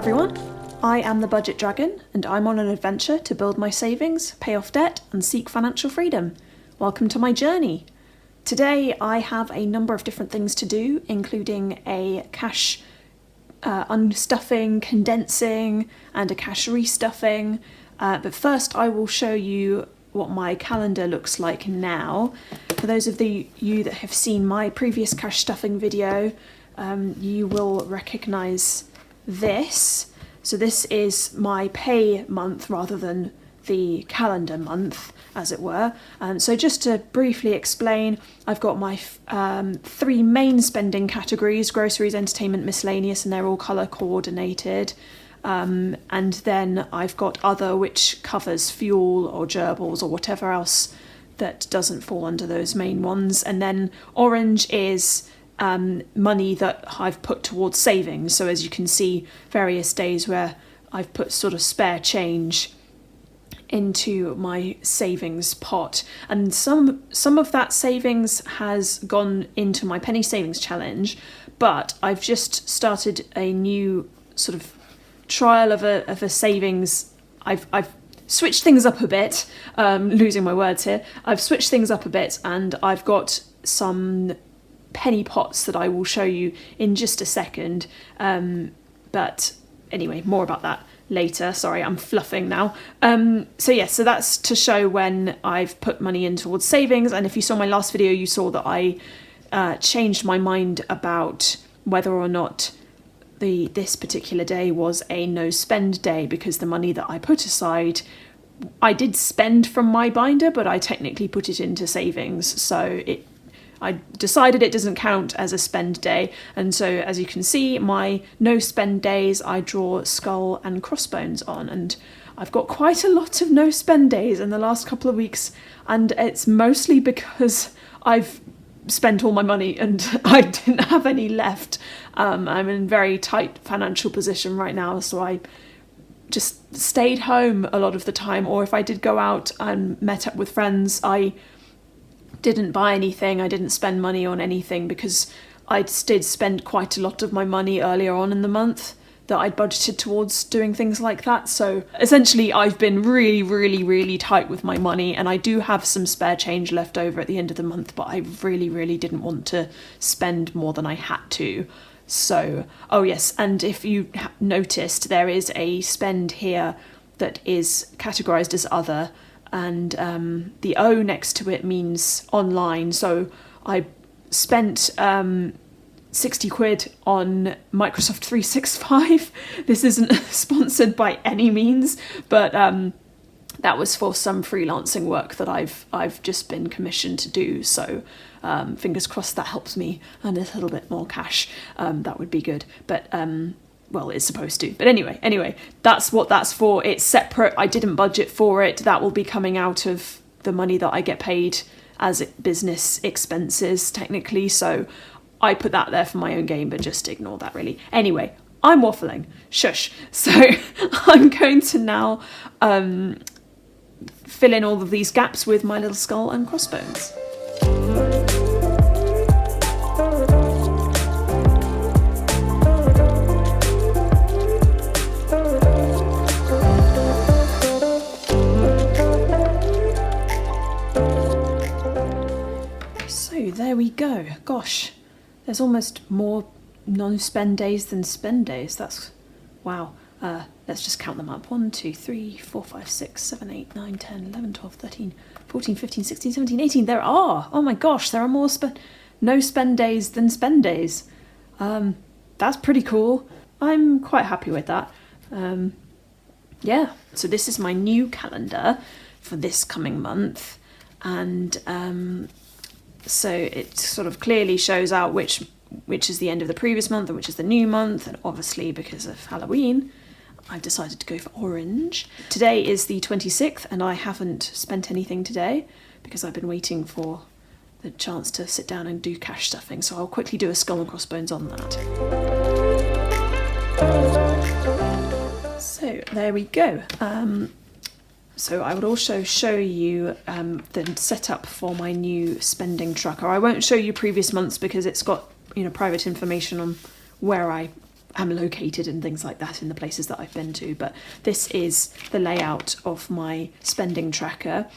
everyone, I am the Budget Dragon and I'm on an adventure to build my savings, pay off debt and seek financial freedom. Welcome to my journey. Today I have a number of different things to do, including a cash unstuffing, condensing and a cash restuffing. But first I will show you what my calendar looks like now. For those of you that have seen my previous cash stuffing video, you will recognise this. So this is my pay month rather than the calendar month, as it were. So just to briefly explain, I've got my three main spending categories: groceries, entertainment, miscellaneous, and they're all colour coordinated. And then I've got other, which covers fuel or gerbils or whatever else that doesn't fall under those main ones. And then orange is money that I've put towards savings. So as you can see, various days where I've put sort of spare change into my savings pot, and some of that savings has gone into my penny savings challenge, but I've just started a new sort of trial of a savings. I've switched things up a bit, losing my words here. I've switched things up a bit and I've got some penny pots that I will show you in just a second. But anyway, more about that later. Sorry, I'm fluffing now. So that's to show when I've put money in towards savings. And if you saw my last video, you saw that I changed my mind about whether or not this particular day was a no spend day, because the money that I put aside, I did spend from my binder, but I technically put it into savings. So I decided it doesn't count as a spend day. And so as you can see, my no spend days, I draw skull and crossbones on, and I've got quite a lot of no spend days in the last couple of weeks, and it's mostly because I've spent all my money and I didn't have any left. I'm in a very tight financial position right now, so I just stayed home a lot of the time, or if I did go out and met up with friends, I didn't buy anything, I didn't spend money on anything, because I did spend quite a lot of my money earlier on in the month that I'd budgeted towards doing things like that. So essentially I've been really, really, really tight with my money, and I do have some spare change left over at the end of the month, but I really, really didn't want to spend more than I had to. So, oh yes, and if you noticed, there is a spend here that is categorised as other, and the O next to it means online. So I spent 60 quid on Microsoft 365. This isn't sponsored by any means, but that was for some freelancing work that I've just been commissioned to do. So fingers crossed that helps me earn a little bit more cash. That would be good. But well, it's supposed to. But anyway, that's what that's for. It's separate. I didn't budget for it. That will be coming out of the money that I get paid as business expenses, technically. So I put that there for my own gain, but just ignore that, really. Anyway, I'm waffling. Shush. So I'm going to now fill in all of these gaps with my little skull and crossbones. There we go. Gosh, there's almost more no-spend days than spend days. That's wow. Let's just count them up. 1, 2, 3, 4, 5, 6, 7, 8, 9, 10, 11, 12, 13, 14, 15, 16, 17, 18. There are. Oh my gosh, there are more no-spend days than spend days. That's pretty cool. I'm quite happy with that. Yeah. So this is my new calendar for this coming month, and so it sort of clearly shows out which is the end of the previous month and which is the new month, and obviously because of Halloween I've decided to go for orange. Today is the 26th and I haven't spent anything today because I've been waiting for the chance to sit down and do cash stuffing, so I'll quickly do a skull and crossbones on that. So there we go. So I would also show you the setup for my new spending tracker. I won't show you previous months because it's got private information on where I am located and things like that in the places that I've been to. But this is the layout of my spending tracker.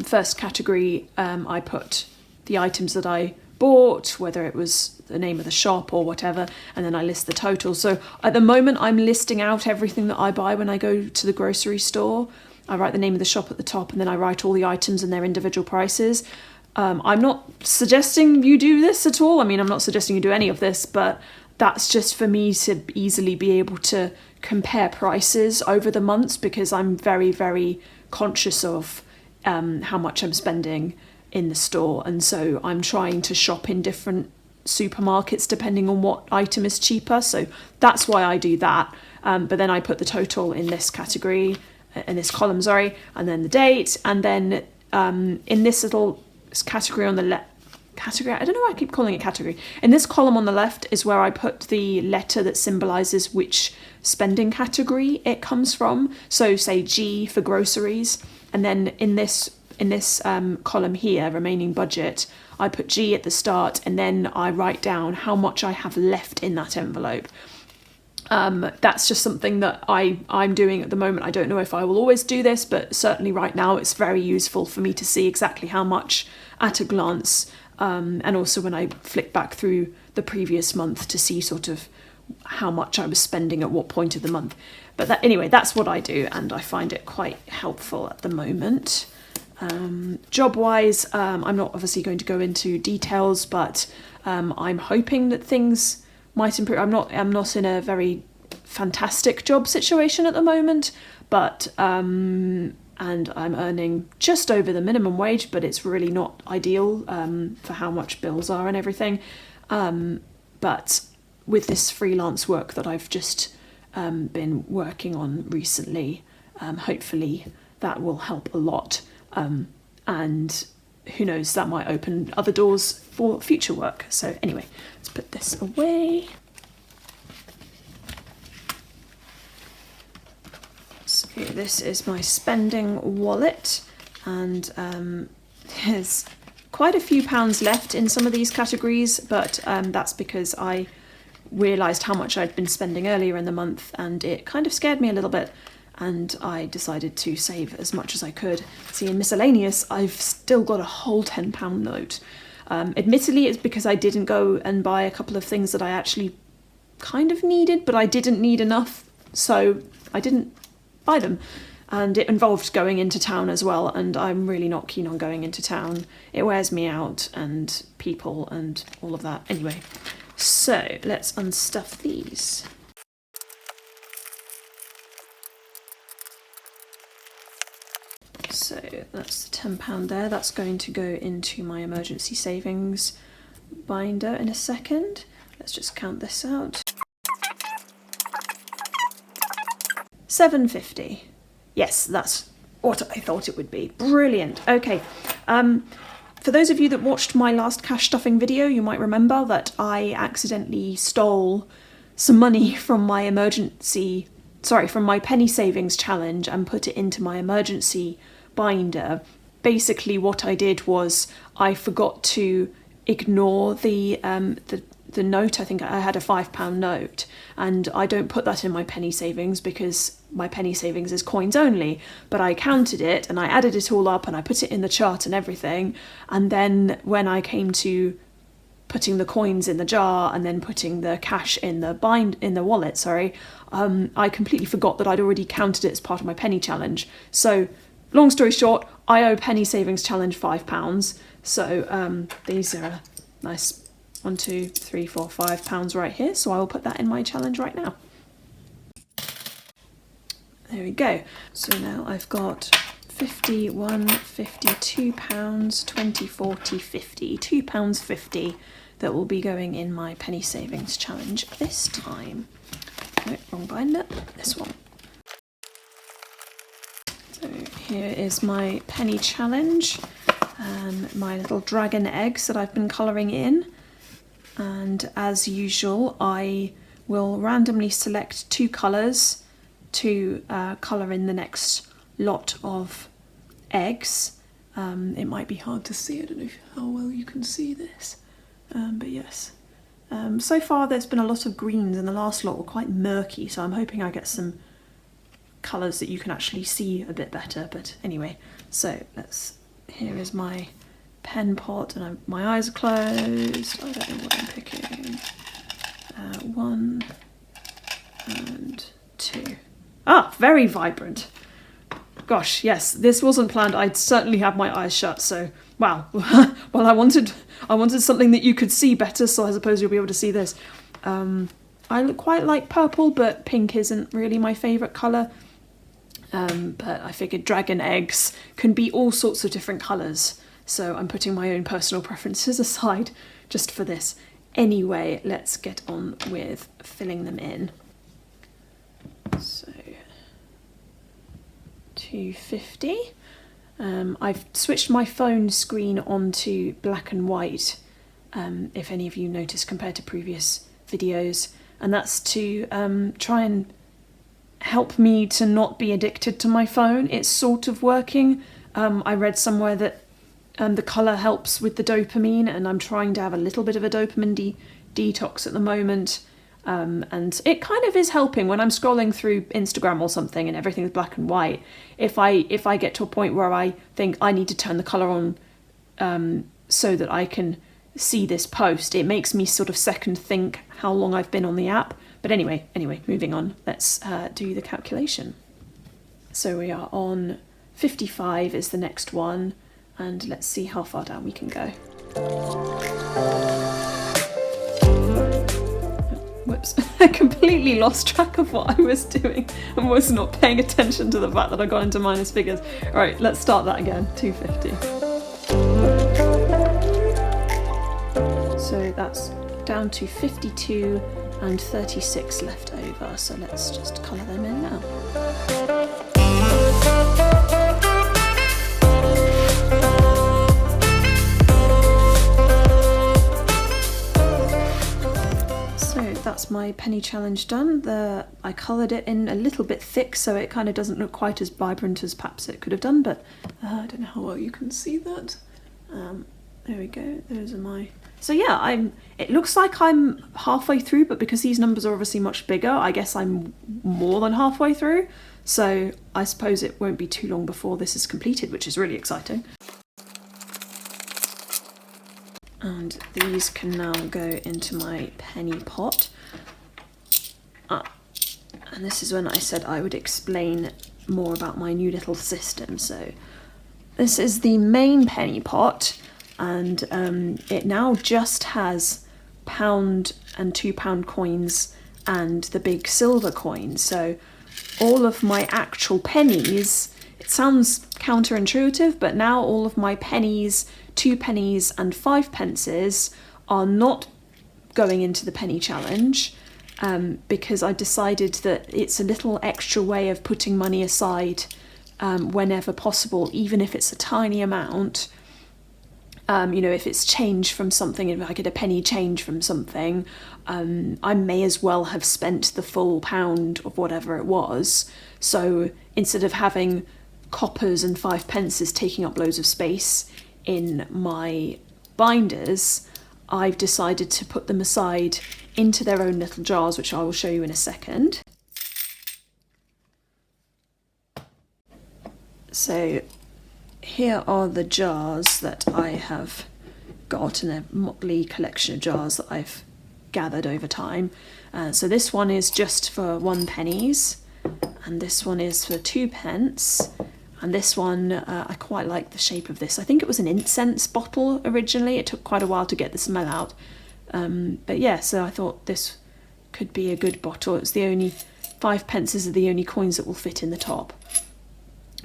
First category, I put the items that I bought, whether it was the name of the shop or whatever, and then I list the total. So at the moment I'm listing out everything that I buy when I go to the grocery store. I write the name of the shop at the top, and then I write all the items and their individual prices. I'm not suggesting you do this at all. I mean, I'm not suggesting you do any of this, but that's just for me to easily be able to compare prices over the months, because I'm very, very conscious of how much I'm spending in the store, and so I'm trying to shop in different supermarkets depending on what item is cheaper. So that's why I do that. But then I put the total in this category, in this column, sorry, and then the date, and then in this little category on the left, I don't know why I keep calling it category. In this column on the left is where I put the letter that symbolises which spending category it comes from. So say G for groceries, and then in this column here, remaining budget, I put G at the start, and then I write down how much I have left in that envelope. That's just something that I'm doing at the moment. I don't know if I will always do this, but certainly right now it's very useful for me to see exactly how much at a glance, and also when I flick back through the previous month to see sort of how much I was spending at what point of the month. But anyway, that's what I do, and I find it quite helpful at the moment. Job-wise, I'm not obviously going to go into details, but I'm hoping that things might improve. I'm not in a very fantastic job situation at the moment, but and I'm earning just over the minimum wage, but it's really not ideal for how much bills are and everything. But with this freelance work that I've just been working on recently, hopefully that will help a lot. And who knows, that might open other doors for future work. So anyway, let's put this away. So this is my spending wallet, and there's quite a few pounds left in some of these categories, but that's because I realised how much I'd been spending earlier in the month, and it kind of scared me a little bit, and I decided to save as much as I could. See, in miscellaneous, I've still got a whole £10 note. Admittedly, it's because I didn't go and buy a couple of things that I actually kind of needed, but I didn't need enough, so I didn't buy them. And it involved going into town as well, and I'm really not keen on going into town. It wears me out, and people and all of that. Anyway, so let's unstuff these. So that's the £10 there. That's going to go into my emergency savings binder in a second. Let's just count this out. £7.50. Yes, that's what I thought it would be. Brilliant. Okay. For those of you that watched my last cash stuffing video, you might remember that I accidentally stole some money from my from my penny savings challenge and put it into my emergency binder. Basically what I did was I forgot to ignore the note. I think I had a £5 note, and I don't put that in my penny savings because my penny savings is coins only, but I counted it and I added it all up and I put it in the chart and everything, and then when I came to putting the coins in the jar and then putting the cash in the wallet, I completely forgot that I'd already counted it as part of my penny challenge. So long story short, I owe penny savings challenge £5. So these are a nice 1, 2, 3, 4, £5 right here. So I will put that in my challenge right now. There we go. So now I've got 51, 52 pounds, 20, 40, 50, £2.50 that will be going in my penny savings challenge this time. No, wrong binder, this one. So here is my penny challenge, my little dragon eggs that I've been colouring in. And as usual, I will randomly select 2 colours to colour in the next lot of eggs. It might be hard to see, I don't know how well you can see this, but yes, So far there's been a lot of greens and the last lot were quite murky, so I'm hoping I get some colours that you can actually see a bit better. But anyway, so here is my pen pot, and my eyes are closed. I don't know what I'm picking. 1 and 2. Ah, very vibrant. Gosh, yes, this wasn't planned. I'd certainly have my eyes shut, so wow. Well, I wanted something that you could see better, so I suppose you'll be able to see this. I quite like purple, but pink isn't really my favourite colour. But I figured dragon eggs can be all sorts of different colours, so I'm putting my own personal preferences aside just for this. Anyway, let's get on with filling them in. So 250. I've switched my phone screen onto black and white, if any of you noticed, compared to previous videos, and that's to try and help me to not be addicted to my phone. It's sort of working. I read somewhere that the colour helps with the dopamine, and I'm trying to have a little bit of a dopamine detox at the moment. And it kind of is helping when I'm scrolling through Instagram or something and everything's black and white. If I get to a point where I think I need to turn the colour on so that I can see this post, it makes me sort of second think how long I've been on the app. But anyway, moving on. Let's do the calculation. So we are on 55 is the next one, and let's see how far down we can go. Whoops, I completely lost track of what I was doing and was not paying attention to the fact that I got into minus figures. All right, let's start that again, 250. So that's down to 52 and 36 left over, so let's just colour them in now. So that's my penny challenge done. I coloured it in a little bit thick, so it kind of doesn't look quite as vibrant as perhaps it could have done, but I don't know how well you can see that. There we go, those are my... So yeah, it looks like I'm halfway through, but because these numbers are obviously much bigger, I guess I'm more than halfway through. So I suppose it won't be too long before this is completed, which is really exciting. And these can now go into my penny pot. And this is when I said I would explain more about my new little system. So this is the main penny pot. And it now just has £1 and £2 coins and the big silver coins. So all of my actual pennies, it sounds counterintuitive, but now all of my pennies, 2 pennies and 5 pences are not going into the penny challenge, because I decided that it's a little extra way of putting money aside whenever possible, even if it's a tiny amount. You know, if it's change from something, if I get a penny change from something, I may as well have spent the full £1 of whatever it was. So instead of having coppers and 5 pences taking up loads of space in my binders, I've decided to put them aside into their own little jars, which I will show you in a second. So here are the jars that I have got in a motley collection of jars that I've gathered over time. So this one is just for 1 pennies, and this one is for 2 pence, and this one, I quite like the shape of this. I think it was an incense bottle originally. It took quite a while to get the smell out. But yeah, so I thought this could be a good bottle. It's the only 5 pences are the only coins that will fit in the top.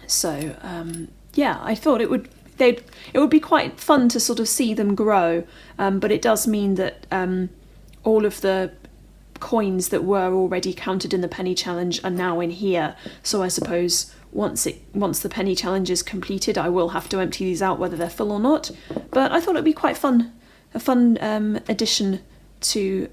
So yeah, I thought it would be quite fun to sort of see them grow, but it does mean that all of the coins that were already counted in the penny challenge are now in here. So I suppose once the penny challenge is completed, I will have to empty these out whether they're full or not. But I thought it'd be quite fun, a fun addition to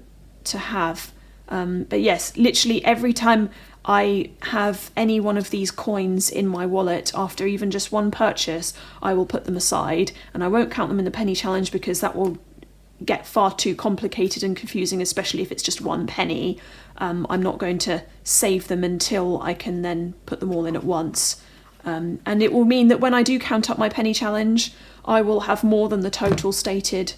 have. But yes, literally every time I have any one of these coins in my wallet after even just one purchase, I will put them aside, and I won't count them in the penny challenge because that will get far too complicated and confusing, especially if it's just 1 penny. I'm not going to save them until I can then put them all in at once. And it will mean that when I do count up my penny challenge, I will have more than the total stated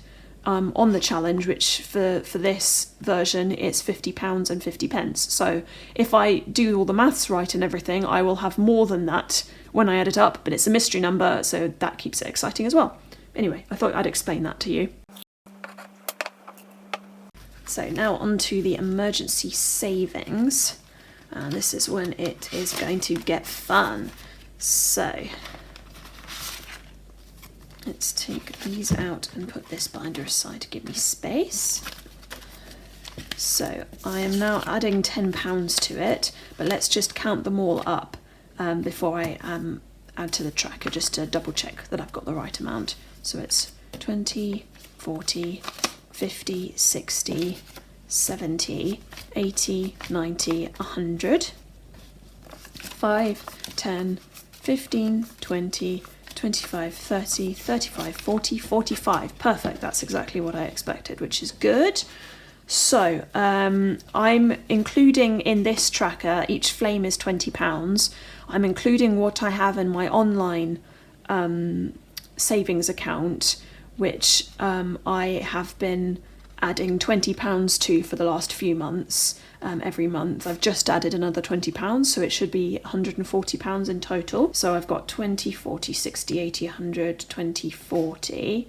on the challenge, which for this version it's £50 and 50 pence. So if I do all the maths right and everything, I will have more than that when I add it up, but it's a mystery number, so that keeps it exciting as well. Anyway, I thought I'd explain that to you. So now on to the emergency savings. This is when it is going to get fun. So let's take these out and put this binder aside to give me space. So I am now adding £10 to it, but let's just count them all up before I add to the tracker, just to double check that I've got the right amount. So it's 20, 40, 50, 60, 70, 80, 90, 100, 5, 10, 15, 20, 25, 30, 35, 40, 45. Perfect, that's exactly what I expected, which is good. So I'm including in this tracker, each flame is £20. I'm including what I have in my online savings account, which I have been adding £20 to for the last few months. Every month I've just added another £20, so it should be £140 in total. So I've got 20, 40, 60, 80, 100, 20, 40.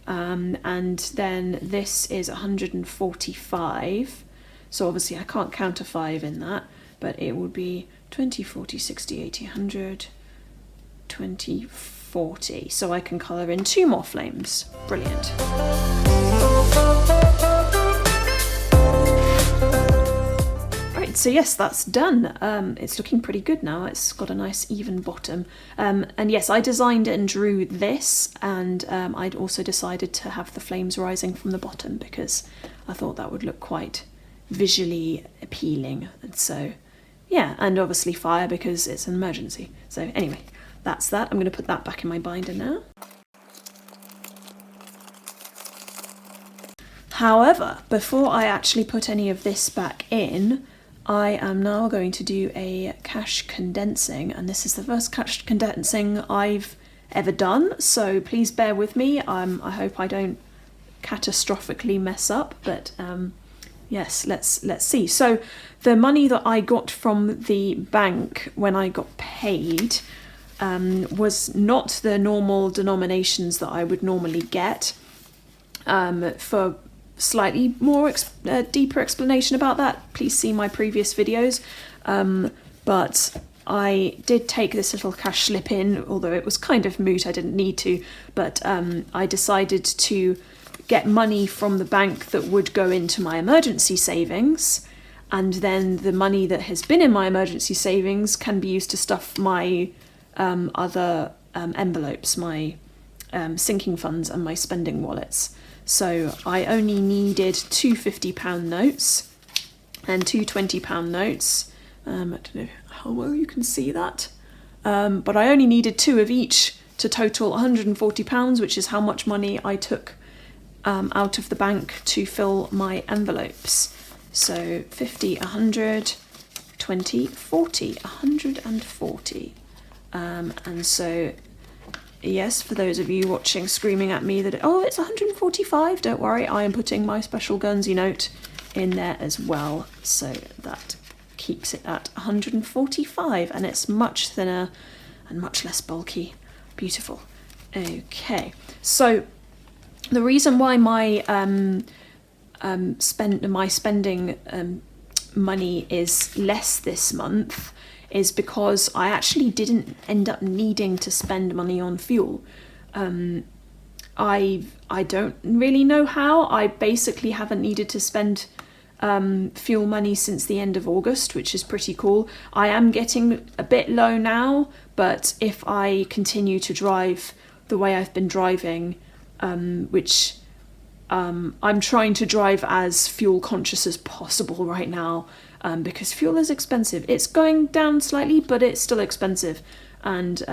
And then this is 145. So obviously I can't count a 5 in that, but it would be 20, 40, 60, 80, 100, 20, 40. So I can colour in 2 more flames. Brilliant. Right, so yes, that's done. It's looking pretty good now. It's got a nice even bottom. And yes, I designed and drew this, and I'd also decided to have the flames rising from the bottom because I thought that would look quite visually appealing. And so, yeah, and obviously fire because it's an emergency. So anyway, that's that. I'm going to put that back in my binder now. However, before I actually put any of this back in, I am now going to do a cash condensing, and this is the first cash condensing I've ever done, so please bear with me. I hope I don't catastrophically mess up, but yes, let's see. So the money that I got from the bank when I got paid was not the normal denominations that I would normally get. For slightly more deeper explanation about that, please see my previous videos. But I did take this little cash slip in, although it was kind of moot, I didn't need to, but I decided to get money from the bank that would go into my emergency savings, and then the money that has been in my emergency savings can be used to stuff my other envelopes, my sinking funds and my spending wallets. So I only needed 2 £50 notes and 2 £20 notes. I don't know how well you can see that, but I only needed 2 of each to total £140, which is how much money I took out of the bank to fill my envelopes. So 50, 100, 20, 40, 140. And so, yes, for those of you watching screaming at me that, oh, it's 145, don't worry, I am putting my special Guernsey note in there as well. So that keeps it at 145, and it's much thinner and much less bulky. Beautiful. Okay, so the reason why my spending money is less this month is because I actually didn't end up needing to spend money on fuel. I don't really know how. I basically haven't needed to spend fuel money since the end of August, which is pretty cool. I am getting a bit low now, but if I continue to drive the way I've been driving, which I'm trying to drive as fuel conscious as possible right now, because fuel is expensive. It's going down slightly, but it's still expensive. And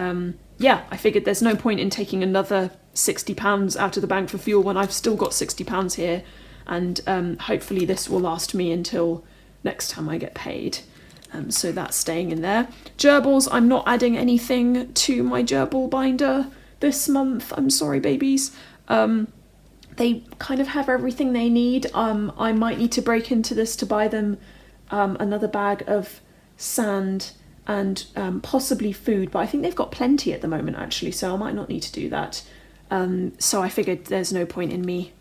yeah, I figured there's no point in taking another £60 out of the bank for fuel when I've still got £60 here, and hopefully this will last me until next time I get paid. So that's staying in there. Gerbils, I'm not adding anything to my gerbil binder this month. I'm sorry, babies. They kind of have everything they need. I might need to break into this to buy them another bag of sand and possibly food, but I think they've got plenty at the moment actually, so I might not need to do that. So I figured there's no point in me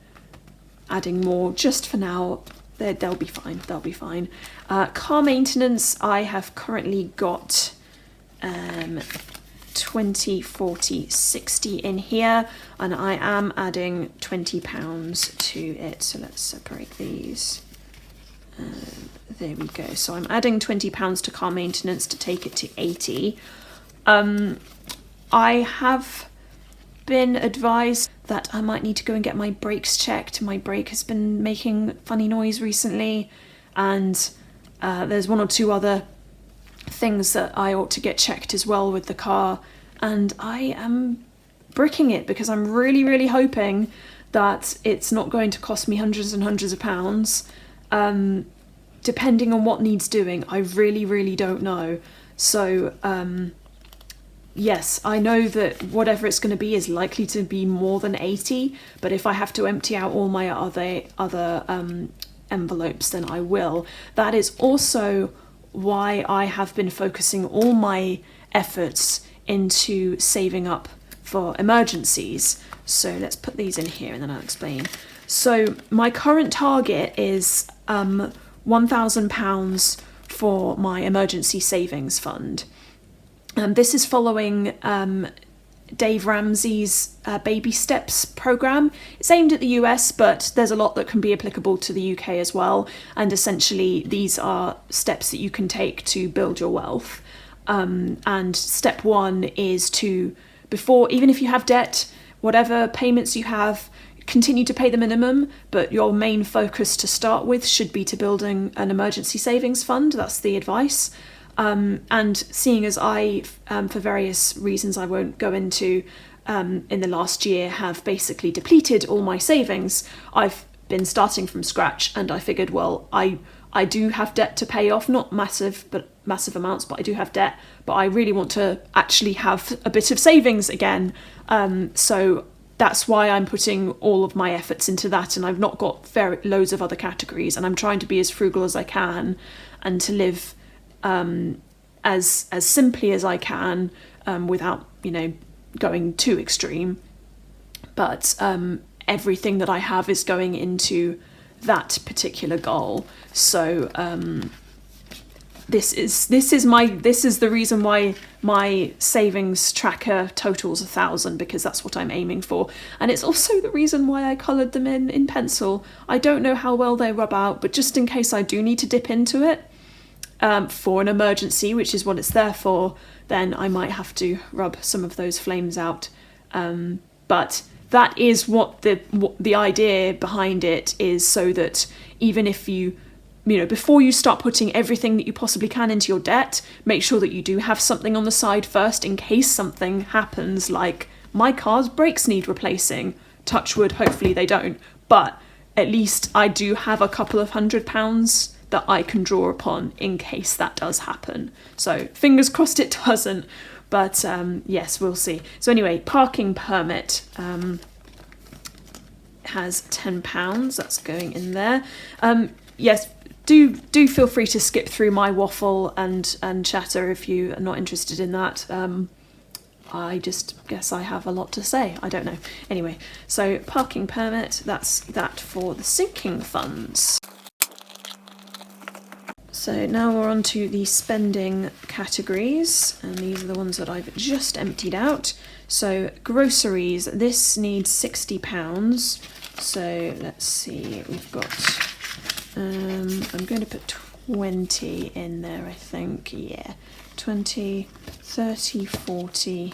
adding more just for now. They'll be fine, they'll be fine. Car maintenance, I have currently got 20, 40, 60 in here, and I am adding £20 to it. So let's separate these. There we go. So I'm adding £20 to car maintenance to take it to 80. I have been advised that I might need to go and get my brakes checked. My brake has been making funny noise recently, and there's one or two other things that I ought to get checked as well with the car, and I am bricking it because I'm really, really hoping that it's not going to cost me hundreds and hundreds of pounds. Depending on what needs doing, I really, really don't know. So yes, I know that whatever it's going to be is likely to be more than 80, but if I have to empty out all my other envelopes, then I will. That is also why I have been focusing all my efforts into saving up for emergencies. So let's put these in here and then I'll explain. So my current target is £1,000 for my emergency savings fund. This is following Dave Ramsey's Baby Steps program. It's aimed at the US, but there's a lot that can be applicable to the UK as well. And essentially, these are steps that you can take to build your wealth. And step one is to, even if you have debt, whatever payments you have, continue to pay the minimum, but your main focus to start with should be to building an emergency savings fund. That's the advice. And seeing as I, for various reasons I won't go into, in the last year have basically depleted all my savings, I've been starting from scratch, and I figured, well, I do have debt to pay off, not massive amounts, but I do have debt, but I really want to actually have a bit of savings again. So that's why I'm putting all of my efforts into that, and I've not got loads of other categories, and I'm trying to be as frugal as I can and to live as simply as I can, without, going too extreme. But everything that I have is going into that particular goal. So this is the reason why my savings tracker totals 1,000, because that's what I'm aiming for, and it's also the reason why I coloured them in pencil. I don't know how well they rub out, but just in case I do need to dip into it for an emergency, which is what it's there for, then I might have to rub some of those flames out. But that is what the idea behind it is, so that even if before you start putting everything that you possibly can into your debt, make sure that you do have something on the side first in case something happens, like my car's brakes need replacing. Touch wood, hopefully they don't, but at least I do have a couple of £100 that I can draw upon in case that does happen. So fingers crossed it doesn't, but yes, we'll see. So anyway, parking permit has £10, that's going in there. Yes, do feel free to skip through my waffle and chatter if you are not interested in that. I just guess I have a lot to say, I don't know. Anyway, so parking permit, that's that for the sinking funds. So now we're on to the spending categories, and these are the ones that I've just emptied out. So groceries, this needs £60. So let's see, we've got, I'm going to put 20 in there, I think, yeah. 20, 30, 40,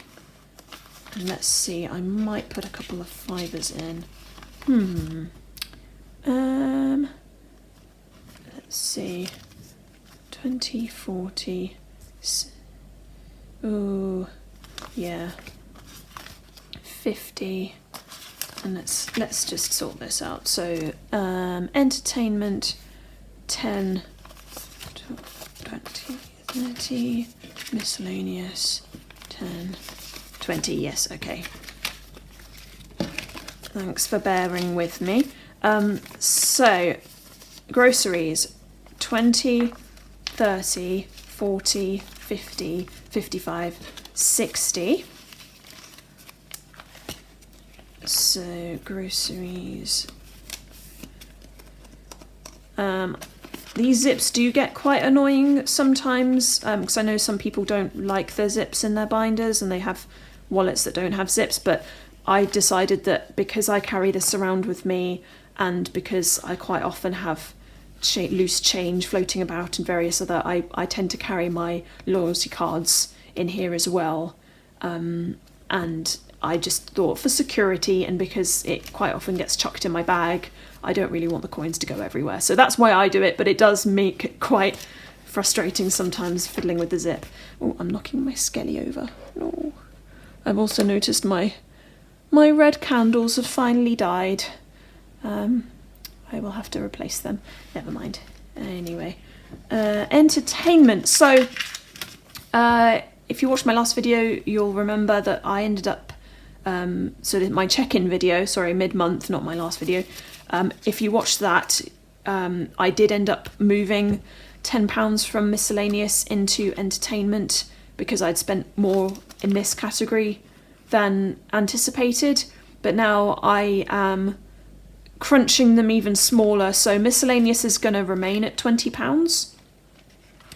and let's see, I might put a couple of fivers in. Let's see. 20, 40, oh, yeah, 50, And let's just sort this out. So entertainment 10, 20, 30, miscellaneous 10, 20. Yes, okay. Thanks for bearing with me. So groceries 20, 30, 40, 50, 55, 60. So groceries. These zips do get quite annoying sometimes, because I know some people don't like the zips in their binders and they have wallets that don't have zips, but I decided that because I carry this around with me and because I quite often have loose change floating about and various other, I tend to carry my loyalty cards in here as well. And I just thought for security, and because it quite often gets chucked in my bag, I don't really want the coins to go everywhere. So that's why I do it, but it does make it quite frustrating sometimes fiddling with the zip. Oh, I'm knocking my skelly over. No. I've also noticed my red candles have finally died. I will have to replace them. Never mind. Anyway, entertainment. So if you watched my last video, you'll remember that I ended up my check-in video, sorry, mid-month, not my last video. If you watched that, I did end up moving £10 from miscellaneous into entertainment because I'd spent more in this category than anticipated, but now I am crunching them even smaller, so miscellaneous is going to remain at £20,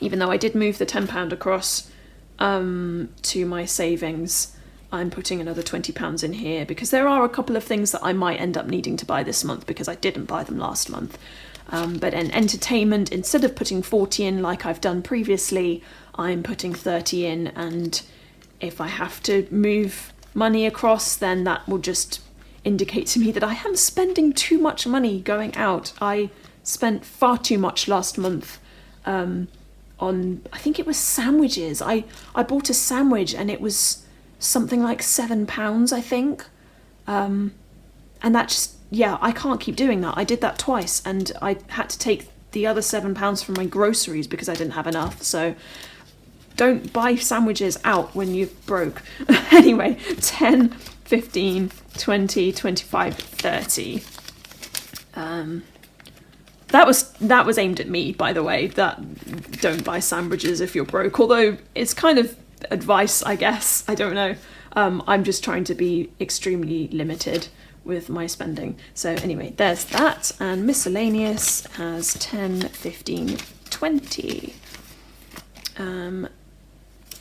even though I did move the £10 across to my savings. I'm putting another £20 in here because there are a couple of things that I might end up needing to buy this month because I didn't buy them last month. But in entertainment, instead of putting 40 in like I've done previously, I'm putting 30 in, and if I have to move money across, then that will just indicate to me that I am spending too much money going out. I spent far too much last month on, I think it was sandwiches. I bought a sandwich and it was something like £7, I think. And that just, yeah, I can't keep doing that. I did that twice and I had to take the other £7 from my groceries because I didn't have enough. So don't buy sandwiches out when you're broke. Anyway, 10, 15, 20, 25, 30. That was aimed at me, by the way, that don't buy sandwiches if you're broke, although it's kind of advice, I guess. I don't know. I'm just trying to be extremely limited with my spending. So anyway, there's that, and miscellaneous has 10, 15, 20.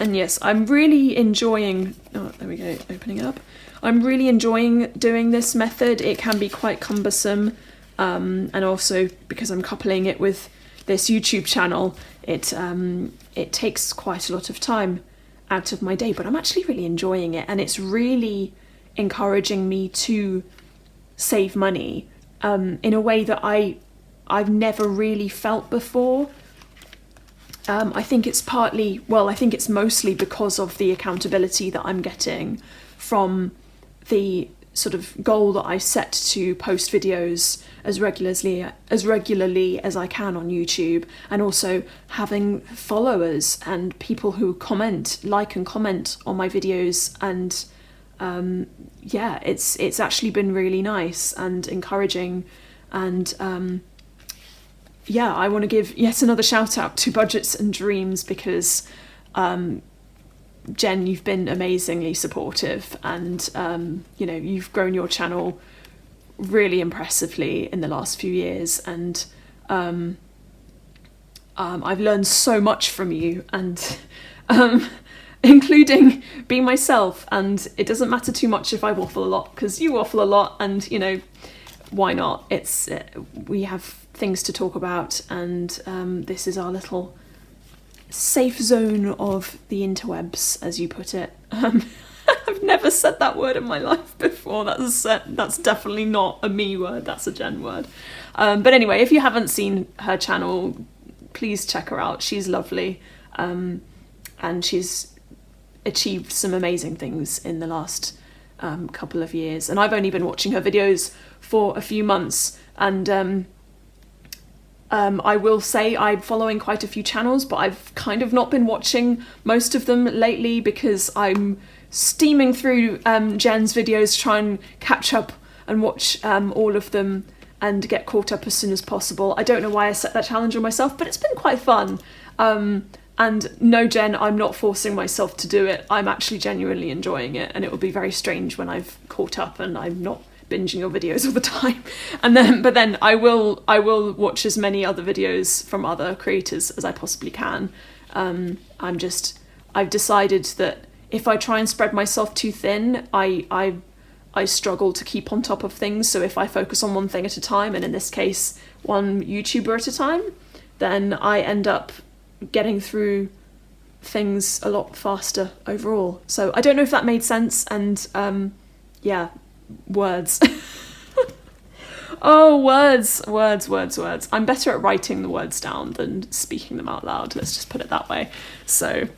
And yes, I'm really enjoying, oh, there we go, opening up. I'm really enjoying doing this method. It can be quite cumbersome, and also because I'm coupling it with this YouTube channel, it takes quite a lot of time out of my day, but I'm actually really enjoying it, and it's really encouraging me to save money in a way that I've never really felt before. I think it's mostly because of the accountability that I'm getting from the sort of goal that I set to post videos as regularly as I can on YouTube, and also having followers and people who like and comment on my videos, and yeah, it's actually been really nice and encouraging, and yeah, I want to give yet another shout out to Budgets and Dreams because Jen, you've been amazingly supportive, and you've grown your channel really impressively in the last few years, and I've learned so much from you, and including being myself, and it doesn't matter too much if I waffle a lot because you waffle a lot, and why not? We have things to talk about, and this is our little safe zone of the interwebs, as you put it. I've never said that word in my life before. That's definitely not a me word, that's a Jen word. But anyway, if you haven't seen her channel, please check her out. She's lovely, and she's achieved some amazing things in the last couple of years, and I've only been watching her videos for a few months, and I will say I'm following quite a few channels, but I've kind of not been watching most of them lately because I'm steaming through Jen's videos to try and catch up and watch all of them and get caught up as soon as possible. I don't know why I set that challenge on myself, but it's been quite fun. And no, Jen, I'm not forcing myself to do it. I'm actually genuinely enjoying it, and it will be very strange when I've caught up and I'm not binging your videos all the time. But then I will watch as many other videos from other creators as I possibly can. I've decided that if I try and spread myself too thin, I struggle to keep on top of things. So if I focus on one thing at a time, and in this case, one YouTuber at a time, then I end up getting through things a lot faster overall. So I don't know if that made sense, and yeah, words. Oh, words. I'm better at writing the words down than speaking them out loud, let's just put it that way. So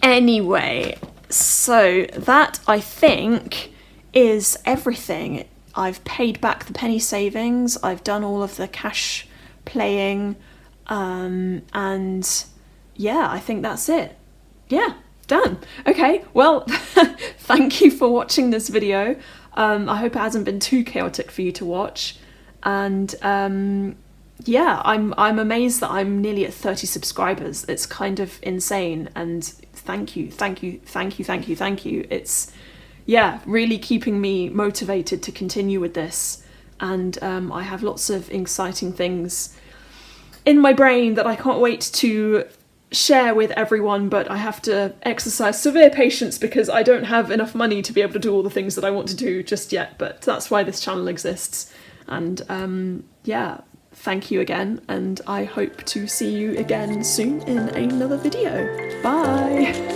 anyway, so that, I think, is everything. I've paid back the penny savings, I've done all of the cash playing, and yeah, I think that's it. Yeah, done. Okay, well, thank you for watching this video. I hope it hasn't been too chaotic for you to watch, and yeah, I'm amazed that I'm nearly at 30 subscribers. It's kind of insane, and thank you. It's, yeah, really keeping me motivated to continue with this, and I have lots of exciting things in my brain that I can't wait to share with everyone, but I have to exercise severe patience because I don't have enough money to be able to do all the things that I want to do just yet, but that's why this channel exists. And yeah, thank you again, and I hope to see you again soon in another video. Bye!